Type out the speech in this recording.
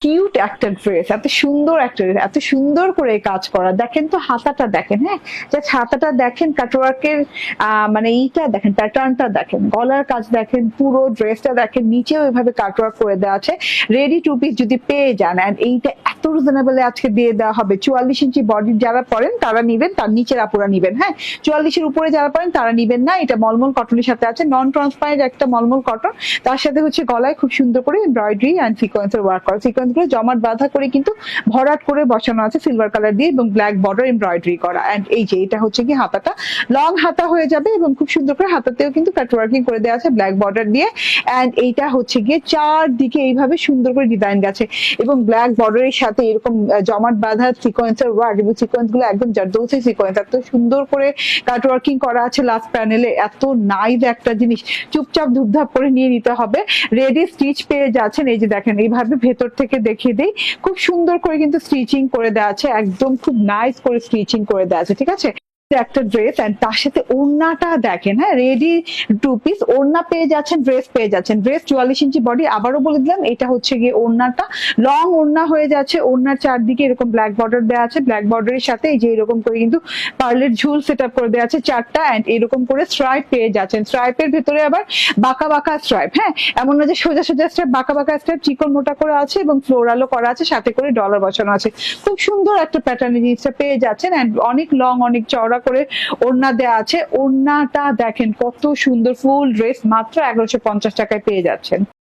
Cute একটা dress, এত সুন্দর একটা ড্রেস, এত সুন্দর করে কাজ করা। দেখেন তো হাতাটা দেখেন, হ্যাঁ জাস্ট হাতাটা দেখেন, কাটওয়ার্কের মানে এইটা দেখেন, প্যাটার্নটা দেখেন, গলার কাজ দেখেন, পুরো ড্রেসটা দেখেন, নিচেও এভাবে কাটওয়ার্ক করে দেওয়া আছে। রেডি টু পিস যদি পেয়ে যান, এন্ড এইটা এত রিজনেবল আজকে দিয়ে দেওয়া হবে। 44 ইঞ্চি বডি যারা পরেন তারা নিবেন, তার নিচের আপুরা নিবেন, হ্যাঁ 44-এর উপরে যারা পরেন তারা নিবেন না। এটা মলমল কটনের সাথে আছে, নন ট্রান্সপারেন্ট একটা মলমল কটন, তার সাথে হচ্ছে গলায় খুব সুন্দর করে এমব্রয়ডারি এন্ড সিকোয়েন্সের ওয়ার্ক করা, সিকোয়েন্স গুলো জমাট বাঁধা করে কিন্তু ভরাট করে বসানো আছে সিলভার কালার দিয়ে এবং ব্ল্যাক বর্ডার এমব্রয়ডারি করা। এন্ড এই যে এটা হচ্ছে কি হাতাটা লং হাতা হয়ে যাবে এবং খুব সুন্দর করে হাতাতেও কিন্তু কাটওয়ার্কিং করে দেওয়া আছে ব্ল্যাক বর্ডার দিয়ে। এন্ড এইটা হচ্ছে গিয়ে চারদিকে এইভাবে সুন্দর করে ডিজাইন গেছে এবং ব্ল্যাক বর্ডারের সাথে এরকম জমাট বাঁধা সিকোয়েন্সের ওয়ার্ক, এবং সিকোয়েন্স গুলো একদম জারদৌসি সিকোয়েন্স, এত সুন্দর করে কাটওয়ার্কিং করা আছে লাস্ট প্যানেলে। এত নাইস একটা জিনিস, চুপচাপ ধুপধাপ করে নিয়ে নিতে হবে। রেডি স্টিচ পেয়ে যাচ্ছেন, এই যে দেখেন এইভাবে ভেতর থেকে দেখিয়ে দিই, খুব সুন্দর করে কিন্তু স্টিচিং করে দেওয়া আছে, একদম খুব নাইস করে স্টিচিং করে দেওয়া আছে, ঠিক আছে। একটা ড্রেস এন্ড তার সাথে ওড়নাটা দেখেন, হ্যাঁ রেডি টু পিস ওড়না পেয়ে যাচ্ছেন, ড্রেস পেয়ে যাচ্ছেন। ড্রেস 44 ইঞ্চি বডি, আবারও বলে দিলাম এটা হচ্ছে গিয়ে ওড়নাটা লং ওড়না হয়ে যাচ্ছে, ওড়নার চারদিকে এরকম ব্ল্যাক বর্ডার দেওয়া আছে, ব্ল্যাক বর্ডারের সাথে এই যে এরকম করে কিন্তু পার্লের ঝুল সেট আপ করে দেওয়া আছে চারটা, এন্ড এরকম করে স্ট্রাইপ পেয়ে যাচ্ছেন, স্ট্রাইপের ভেতরে আবার বাঁকা বাঁকা স্ট্রাইপ, হ্যাঁ এমন না যে সোজা সোজা স্ট্রাইপ, বাঁকা বাঁকা স্ট্রাইপ, চিকন মোটা করে আছে এবং ফ্লোরালও করা আছে, সাথে করে ডলার বসানো আছে। খুব সুন্দর একটা প্যাটার্নের জিনিসটা পেয়ে যাচ্ছেন, এন্ড অনেক লং অনেক চওড়া করে ওড়না দেওয়া আছে। ওড়নাটা দেখেন কত সুন্দর, ফুল ড্রেস মাত্র 1150 টাকায় পেয়ে যাচ্ছেন।